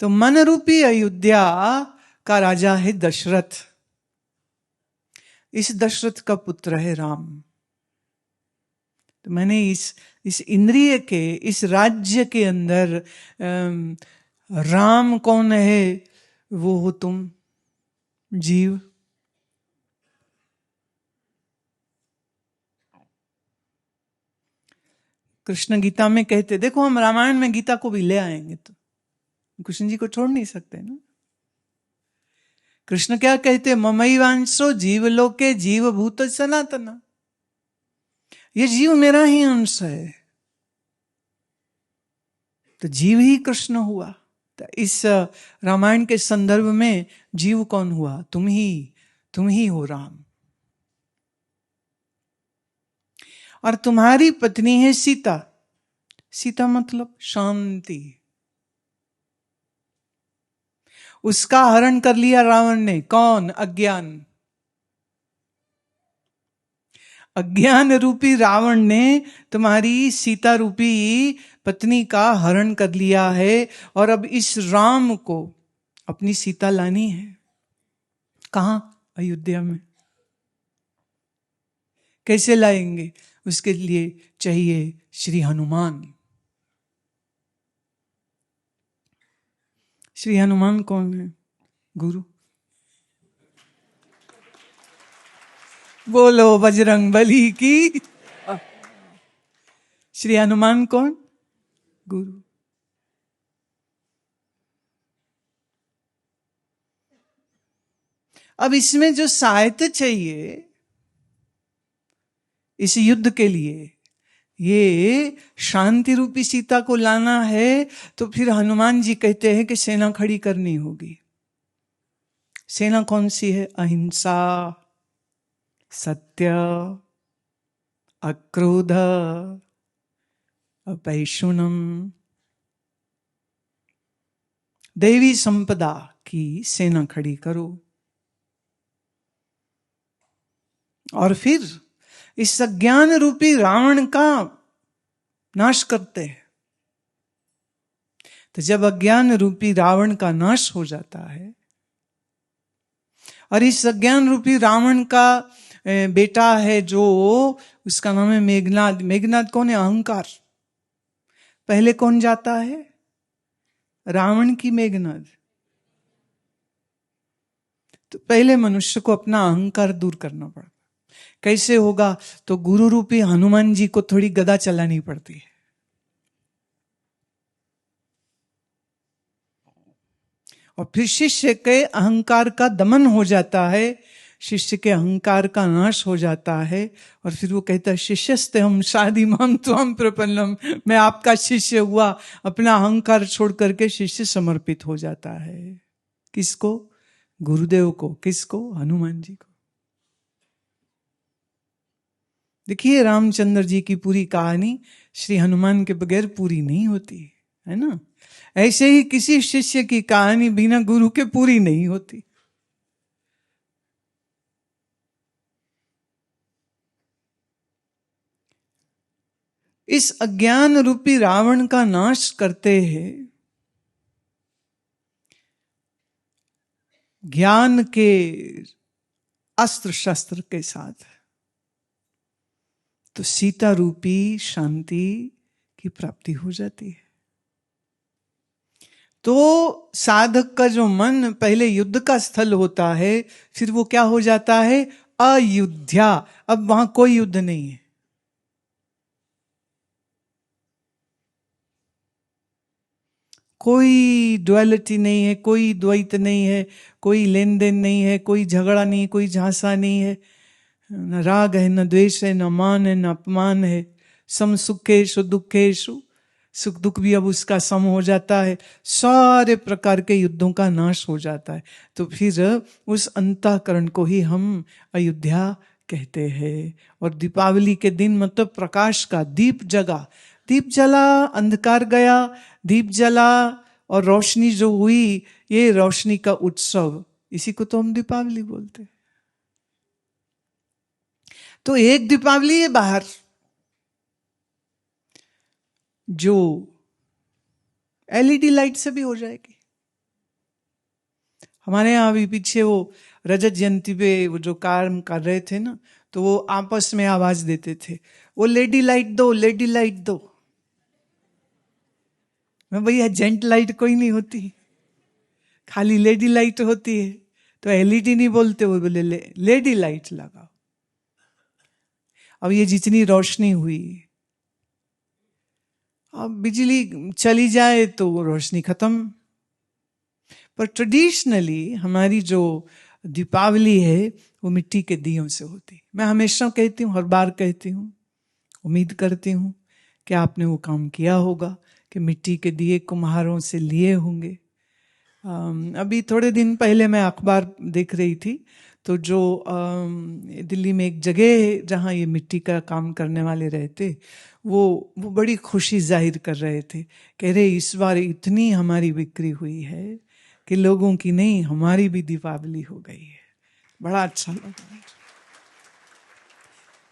तो मन रूपी अयोध्या का राजा है दशरथ। इस दशरथ का पुत्र है राम। तो मैंने इस इंद्रिय के, इस राज्य के अंदर राम कौन है? वो हो तुम, जीव। कृष्ण गीता में कहते, देखो हम रामायण में गीता को भी ले आएंगे तो कृष्ण जी को छोड़ नहीं सकते ना। कृष्ण क्या कहते? ममैवांशो जीवलोके जीवभूत सनातना। ये जीव मेरा ही अंश है, तो जीव ही कृष्ण हुआ। तो इस रामायण के संदर्भ में जीव कौन हुआ? तुम ही हो राम। और तुम्हारी पत्नी है सीता। सीता मतलब शांति। उसका हरण कर लिया रावण ने। कौन? अज्ञान। अज्ञान रूपी रावण ने तुम्हारी सीता रूपी पत्नी का हरण कर लिया है, और अब इस राम को अपनी सीता लानी है। कहां? अयोध्या में। कैसे लाएंगे? उसके लिए चाहिए श्री हनुमान। श्री हनुमान कौन है? गुरु। बोलो बजरंग बली की। श्री हनुमान कौन? गुरु। अब इसमें जो सहायता चाहिए इस युद्ध के लिए, ये शांति रूपी सीता को लाना है, तो फिर हनुमान जी कहते हैं कि सेना खड़ी करनी होगी। सेना कौन सी है? अहिंसा, सत्य, अक्रोध, अपैशुनम, देवी संपदा की सेना खड़ी करो। और फिर इस अज्ञान रूपी रावण का नाश करते हैं। तो जब अज्ञान रूपी रावण का नाश हो जाता है, और इस अज्ञान रूपी रावण का बेटा है जो, उसका नाम है मेघनाद। मेघनाद कौन है? अहंकार। पहले कौन जाता है? रावण की मेघनाद। तो पहले मनुष्य को अपना अहंकार दूर करना पड़ता। कैसे होगा? तो गुरु रूपी हनुमान जी को थोड़ी गदा चलानी पड़ती है। और फिर शिष्य के अहंकार का दमन हो जाता है, शिष्य के अहंकार का नाश हो जाता है, और फिर वो कहता है शिष्यस्ते हम शादी माम त्वम प्रपन्नम। मैं आपका शिष्य हुआ। अपना अहंकार छोड़ करके शिष्य समर्पित हो जाता है। किसको? गुरुदेव को। किसको? हनुमान जी को। देखिए रामचंद्र जी की पूरी कहानी श्री हनुमान के बगैर पूरी नहीं होती है ना। ऐसे ही किसी शिष्य की कहानी बिना गुरु के पूरी नहीं होती। इस अज्ञान रूपी रावण का नाश करते हैं ज्ञान के अस्त्र शस्त्र के साथ, तो सीता रूपी शांति की प्राप्ति हो जाती है। तो साधक का जो मन पहले युद्ध का स्थल होता है, फिर वो क्या हो जाता है? अयोध्या। अब वहां कोई युद्ध नहीं है। कोई ड्युअलिटी नहीं है, कोई द्वैत नहीं है, कोई लेन देन नहीं है, कोई झगड़ा नहीं, कोई झांसा नहीं है, न राग है, न द्वेष है, न मान है, न अपमान है। सम सुखेशु दुखेशु। सुख दुख भी अब उसका सम हो जाता है। सारे प्रकार के युद्धों का नाश हो जाता है। तो फिर उस अंतःकरण को ही हम अयोध्या कहते हैं। और दीपावली के दिन मतलब प्रकाश का दीप जगा, दीप जला, अंधकार गया, दीप जला, और रोशनी जो हुई, ये रोशनी का उत्सव, इसी को तो हम दीपावली बोलते हैं। तो एक दीपावली है बाहर जो एलईडी लाइट से भी हो जाएगी। हमारे यहाँ भी पीछे वो रजत जयंती पे वो जो काम कर रहे थे ना, तो वो आपस में आवाज देते थे, वो लेडी लाइट दो, लेडी लाइट दो। मैं भैया जेंट लाइट कोई नहीं होती, खाली लेडी लाइट होती है। तो एलईडी नहीं बोलते, वो बोले लेडी लाइट लगाओ। अब ये जितनी रोशनी हुई, अब बिजली चली जाए तो वो रोशनी खत्म। पर ट्रेडिशनली हमारी जो दीपावली है वो मिट्टी के दियों से होती। मैं हमेशा कहती हूँ, हर बार कहती हूँ, उम्मीद करती हूँ कि आपने वो काम किया होगा कि मिट्टी के दिए कुम्हारों से लिए होंगे। अभी थोड़े दिन पहले मैं अखबार देख रही थी, तो जो दिल्ली में एक जगह है जहाँ ये मिट्टी का काम करने वाले रहते, वो बड़ी खुशी जाहिर कर रहे थे, कह रहे इस बार इतनी हमारी बिक्री हुई है कि लोगों की नहीं, हमारी भी दीपावली हो गई है। बड़ा अच्छा लगा।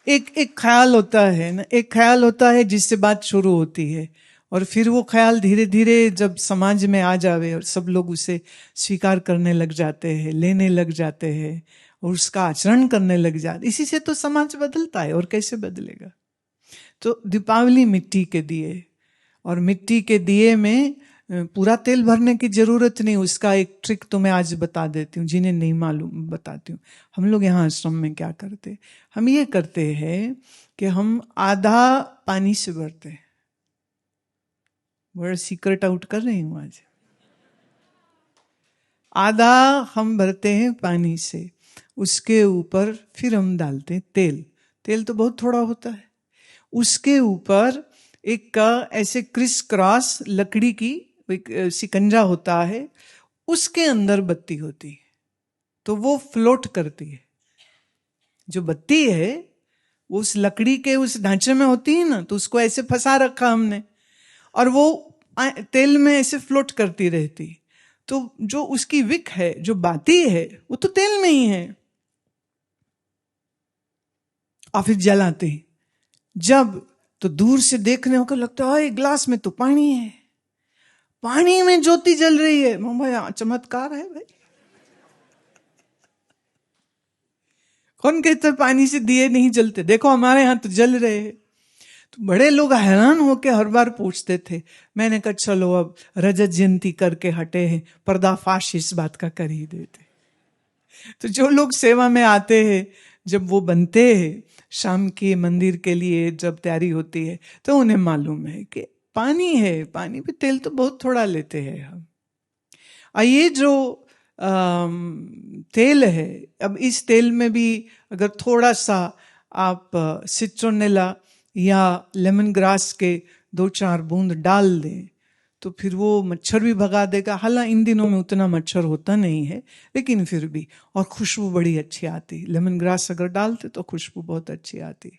एक ख्याल होता है ना, एक ख्याल होता है जिससे बात शुरू होती है, और फिर वो ख्याल धीरे धीरे जब समाज में आ जावे और सब लोग उसे स्वीकार करने लग जाते हैं, लेने लग जाते हैं और उसका आचरण करने लग जाते, इसी से तो समाज बदलता है, और कैसे बदलेगा। तो दीपावली मिट्टी के दिए, और मिट्टी के दिए में पूरा तेल भरने की जरूरत नहीं। उसका एक ट्रिक तो मैं आज बता देती हूँ, जिन्हें नहीं मालूम बताती हूँ। हम लोग यहाँ आश्रम में क्या करते, हम ये करते हैं कि हम आधा पानी से भरते हैं। बड़ा सीक्रेट आउट कर रही हूँ आज। आधा हम भरते हैं पानी से, उसके ऊपर फिर हम डालते हैं तेल। तेल तो बहुत थोड़ा होता है। उसके ऊपर एक ऐसे क्रिस क्रॉस लकड़ी की एक सिकंजा होता है, उसके अंदर बत्ती होती है, तो वो फ्लोट करती है। जो बत्ती है वो उस लकड़ी के उस ढांचे में होती है ना, तो उसको ऐसे फंसा रखा हमने, और वो तेल में ऐसे फ्लोट करती रहती। तो जो उसकी विक है, जो बाती है, वो तो तेल में ही है। और फिर जलाते हैं जब, तो दूर से देखने को लगता है ग्लास में तो पानी है, पानी में ज्योति जल रही है। भाई चमत्कार है भाई। कौन कहता है पानी से दिए नहीं जलते? देखो हमारे यहां तो जल रहे हैं। तो बड़े लोग हैरान होके हर बार पूछते थे। मैंने कहा चलो अब रजत जयंती करके हटे हैं, पर्दाफाश इस बात का कर ही देते। तो जो लोग सेवा में आते हैं, जब वो बनते हैं शाम के मंदिर के लिए, जब तैयारी होती है, तो उन्हें मालूम है कि पानी है, पानी पे तेल तो बहुत थोड़ा लेते हैं हम। ये जो तेल है, अब इस तेल में भी अगर थोड़ा सा आप सिट्रोनेला या लेमन ग्रास के 2-4 बूंद डाल दें, तो फिर वो मच्छर भी भगा देगा। हालांकि इन दिनों में उतना मच्छर होता नहीं है, लेकिन फिर भी, और खुशबू बड़ी अच्छी आती। लेमन ग्रास अगर डालते तो खुशबू बहुत अच्छी आती।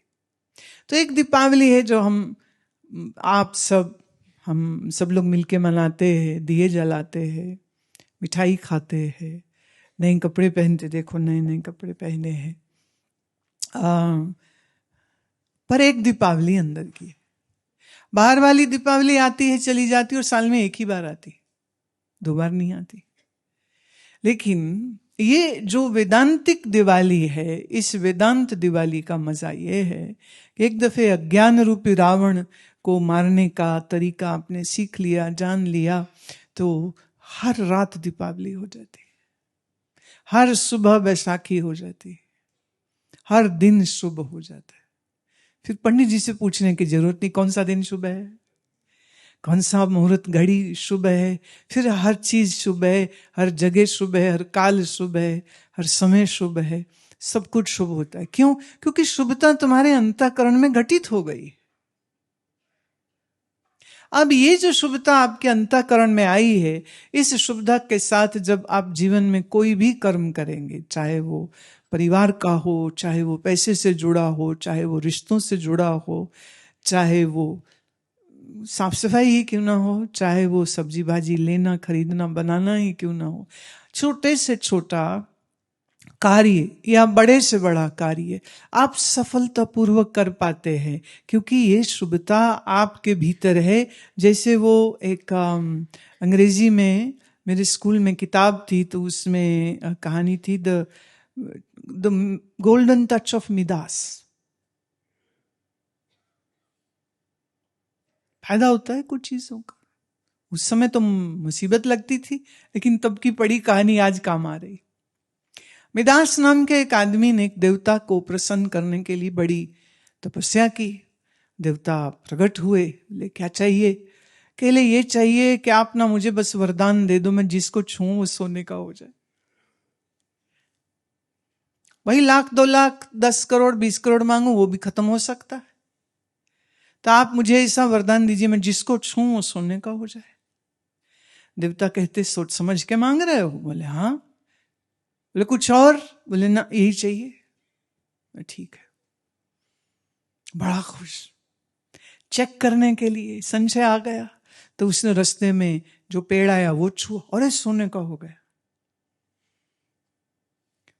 तो एक दीपावली है जो हम सब लोग मिलके मनाते हैं, दिए जलाते हैं, मिठाई खाते हैं, नए कपड़े पहनते। देखो नए नए कपड़े पहने हैं। पर एक दीपावली अंदर की है। बाहर वाली दीपावली आती है, चली जाती, और साल में एक ही बार आती, 2 बार नहीं आती। लेकिन ये जो वेदांतिक दिवाली है, इस वेदांत दिवाली का मजा ये है कि एक दफे अज्ञान रूपी रावण को मारने का तरीका आपने सीख लिया, जान लिया, तो हर रात दीपावली हो जाती, हर सुबह बैसाखी हो जाती, हर दिन शुभ हो जाता है। फिर पंडित जी से पूछने की जरूरत नहीं कौन सा दिन शुभ है, कौन सा मुहूर्त घड़ी शुभ है। फिर हर चीज शुभ है, हर जगह शुभ है, हर काल शुभ है, हर समय शुभ है, सब कुछ शुभ होता है। क्यों? क्योंकि शुभता तुम्हारे अंतःकरण में घटित हो गई। अब ये जो शुभता आपके अंतःकरण में आई है, इस शुभता के साथ जब आप जीवन में कोई भी कर्म करेंगे, चाहे वो परिवार का हो, चाहे वो पैसे से जुड़ा हो, चाहे वो रिश्तों से जुड़ा हो, चाहे वो साफ सफाई ही क्यों ना हो, चाहे वो सब्जी भाजी लेना खरीदना बनाना ही क्यों ना हो, छोटे से छोटा कार्य या बड़े से बड़ा कार्य आप सफलतापूर्वक कर पाते हैं, क्योंकि ये शुभता आपके भीतर है। जैसे वो एक अंग्रेजी में मेरे स्कूल में किताब थी तो उसमें कहानी थी the golden touch of Midas. फायदा होता है कुछ चीजों का। उस समय तो मुसीबत लगती थी, लेकिन तब की पढ़ी कहानी आज काम आ रही। मिदास नाम के एक आदमी ने एक देवता को प्रसन्न करने के लिए बड़ी तपस्या की। देवता प्रकट हुए, बोले क्या चाहिए? कहले ये चाहिए कि आप ना मुझे बस वरदान दे दो, मैं जिसको छूऊं वो सोने का हो जाए। वही 1,00,000, 2,00,000, 10 करोड़, 20 करोड़ मांगू वो भी खत्म हो सकता है। तो आप मुझे ऐसा वरदान दीजिए मैं जिसको छूऊं वो सोने का हो जाए। देवता कहते सोच समझ के मांग रहे हो? बोले हाँ। बोले कुछ और? बोले ना यही चाहिए। ठीक है। बड़ा खुश। चेक करने के लिए संशय आ गया तो उसने रास्ते में जो पेड़ आया वो छुआ, अरे सोने का हो गया।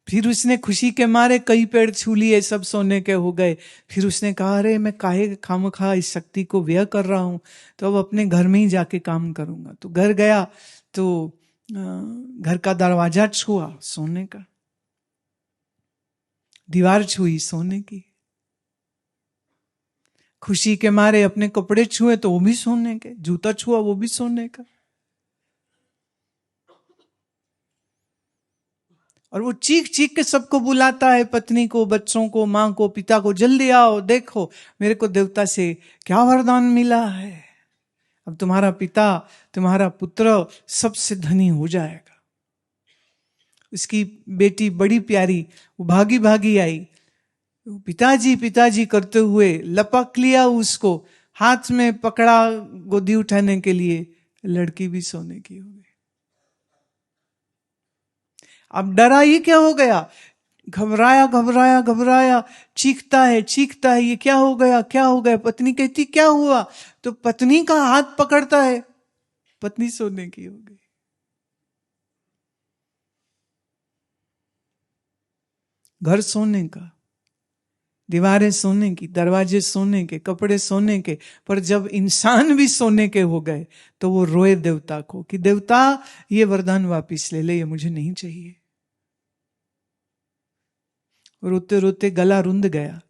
फिर उसने खुशी के मारे कई पेड़ छू लिए, सब सोने के हो गए। फिर उसने कहा अरे मैं काहे खामखा इस शक्ति को व्यय कर रहा हूं, तो अब अपने घर में ही जाके काम करूंगा। तो घर गया तो घर का दरवाजा छुआ, सोने का। दीवार छुई, सोने की। खुशी के मारे अपने कपड़े छुए तो वो भी सोने के, जूता छुआ वो भी सोने का। और वो चीख चीख के सबको बुलाता है, पत्नी को, बच्चों को, मां को, पिता को, जल्दी आओ देखो मेरे को देवता से क्या वरदान मिला है। अब तुम्हारा पिता, तुम्हारा पुत्र सबसे धनी हो जाएगा। उसकी बेटी बड़ी प्यारी, वो भागी भागी आई, पिताजी पिताजी करते हुए लपक लिया उसको, हाथ में पकड़ा गोदी उठाने के लिए। लड़की भी सोने की हो गई। अब डरा, ये क्या हो गया? घबराया घबराया घबराया, चीखता है चीखता है, ये क्या हो गया क्या हो गया? पत्नी कहती क्या हुआ? तो पत्नी का हाथ पकड़ता है, पत्नी सोने की हो गई। घर सोने का, दीवारें सोने की, दरवाजे सोने के, कपड़े सोने के, पर जब इंसान भी सोने के हो गए तो वो रोए देवता को कि देवता ये वरदान वापिस ले ले, ये मुझे नहीं चाहिए। रोते रोते गला रुंध गया,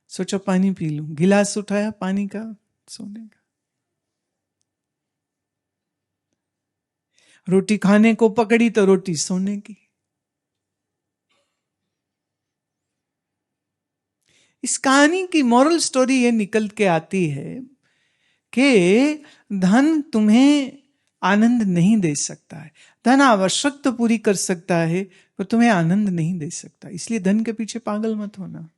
सोचा पानी पी लूं, गिलास उठाया पानी का, सोने का। रोटी खाने को पकड़ी तो रोटी सोने की। इस कहानी की मॉरल स्टोरी ये निकल के आती है कि धन तुम्हें आनंद नहीं दे सकता है। धन आवश्यक तो पूरी कर सकता है पर तुम्हें आनंद नहीं दे सकता, इसलिए धन के पीछे पागल मत होना।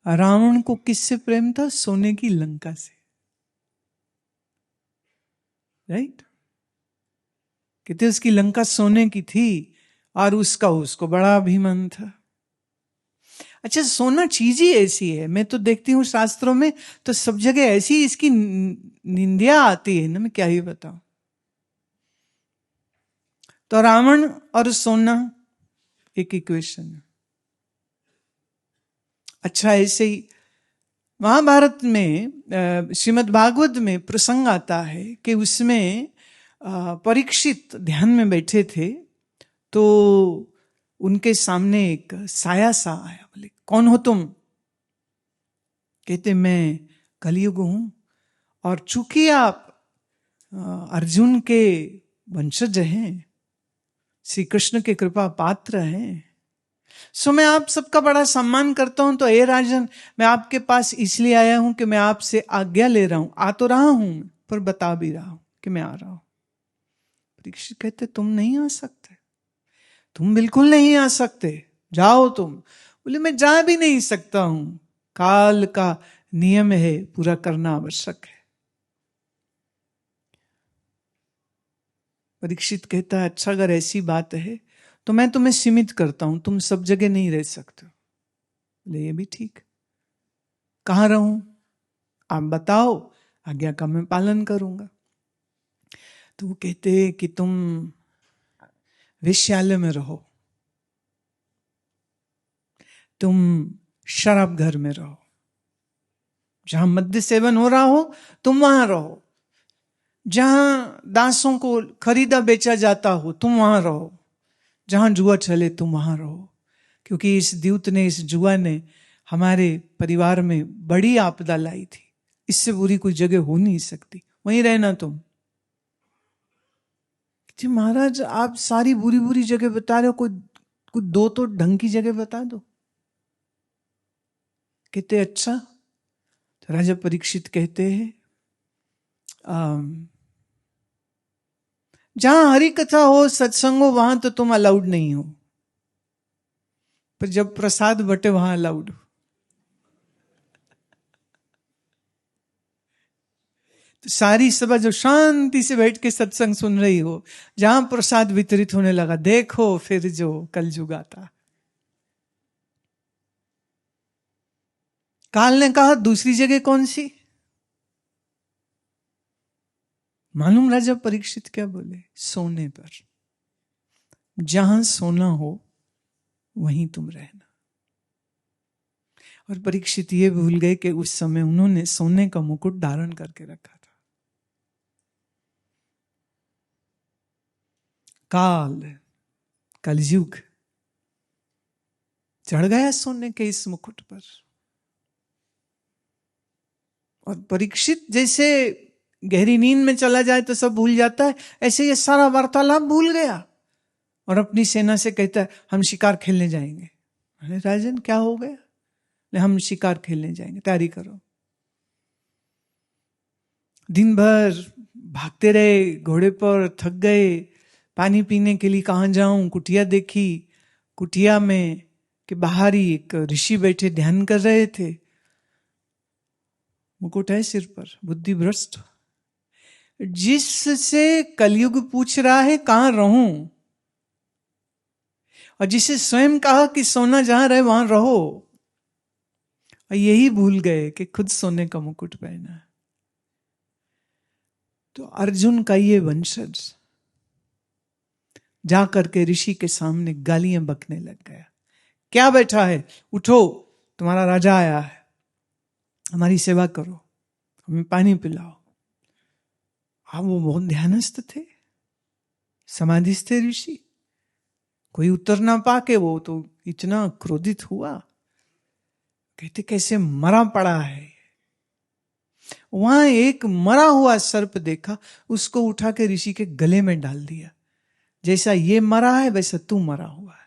रावण को किससे प्रेम था? सोने की लंका से, राइट? कहते उसकी लंका सोने की थी और उसको बड़ा अभिमान था। अच्छा, सोना चीज ही ऐसी है, मैं तो देखती हूँ शास्त्रों में तो सब जगह ऐसी इसकी निंदा आती है ना, मैं क्या ही बताऊं। तो रावण और सोना एक इक्वेशन है। अच्छा, ऐसे ही महाभारत में श्रीमद् भागवत में प्रसंग आता है कि उसमें परीक्षित ध्यान में बैठे थे तो उनके सामने एक साया सा आया। बोले कौन हो तुम? कहते मैं कलयुग हूं, और चूंकि आप अर्जुन के वंशज हैं, श्री कृष्ण के कृपा पात्र हैं, सो मैं आप सबका बड़ा सम्मान करता हूं। तो हे राजन, मैं आपके पास इसलिए आया हूं कि मैं आपसे आज्ञा ले रहा हूं। आ तो रहा हूं पर बता भी रहा हूं कि मैं आ रहा हूं। परीक्षित कहते तुम नहीं आ सकते, तुम बिल्कुल नहीं आ सकते, जाओ तुम। बोले मैं जा भी नहीं सकता हूं, काल का नियम है, पूरा करना आवश्यक है। परीक्षित कहता है अच्छा, अगर ऐसी बात है तो मैं तुम्हें सीमित करता हूं, तुम सब जगह नहीं रह सकते। बोले ये भी ठीक, कहां रहूं आप बताओ, आज्ञा का मैं पालन करूंगा। तो वो कहते कि तुम वेश्यालय में रहो, तुम शराब घर में रहो, जहां मद्य सेवन हो रहा हो तुम वहां रहो, जहां दासों को खरीदा बेचा जाता हो तुम वहां रहो, जहां जुआ चले तुम वहां रहो। क्योंकि इस द्यूत ने, इस जुआ ने हमारे परिवार में बड़ी आपदा लाई थी। इससे बुरी कोई जगह हो नहीं सकती, वहीं रहना तुम। जी महाराज आप सारी बुरी बुरी जगह बता रहे हो, कोई दो तो ढंग की जगह बता दो। कहते अच्छा। तो राजा परीक्षित कहते हैं जहां हरि कथा हो, सत्संग हो, वहां तो तुम अलाउड नहीं हो, पर जब प्रसाद बटे वहां अलाउड हो। तो सारी सभा जो शांति से बैठ के सत्संग सुन रही हो, जहां प्रसाद वितरित होने लगा, देखो फिर जो कलयुग आता। काल ने कहा दूसरी जगह कौन सी? मालूम राजा परीक्षित क्या बोले? सोने पर। जहां सोना हो वहीं तुम रहना। और परीक्षित ये भूल गए कि उस समय उन्होंने सोने का मुकुट धारण करके रखा था। काल, कलयुग चढ़ गया सोने के इस मुकुट पर। और परीक्षित जैसे गहरी नींद में चला जाए तो सब भूल जाता है, ऐसे ये सारा वार्तालाप भूल गया और अपनी सेना से कहता है हम शिकार खेलने जाएंगे। अरे राजन क्या हो गया? हम शिकार खेलने जाएंगे, तैयारी करो। दिन भर भागते रहे घोड़े पर, थक गए, पानी पीने के लिए कहां जाऊं, कुटिया देखी, कुटिया में के बाहर ही एक ऋषि बैठे ध्यान कर रहे थे, मुकुट है सिर पर, बुद्धि भ्रष्ट। जिससे कलयुग पूछ रहा है कहां रहूं, और जिसे स्वयं कहा कि सोना जहां रहे वहां रहो, और यही भूल गए कि खुद सोने का मुकुट पहना है। तो अर्जुन का ये वंशज जा करके ऋषि के सामने गालियां बकने लग गया। क्या बैठा है, उठो, तुम्हारा राजा आया है, हमारी सेवा करो, हमें पानी पिलाओ। हाँ वो बहुत ध्यानस्थ थे, समाधिस्थ थे ऋषि, कोई उत्तर ना पाके वो तो इतना क्रोधित हुआ, कहते कैसे मरा पड़ा है। वहां एक मरा हुआ सर्प देखा, उसको उठा के ऋषि के गले में डाल दिया, जैसा ये मरा है वैसा तू मरा हुआ है।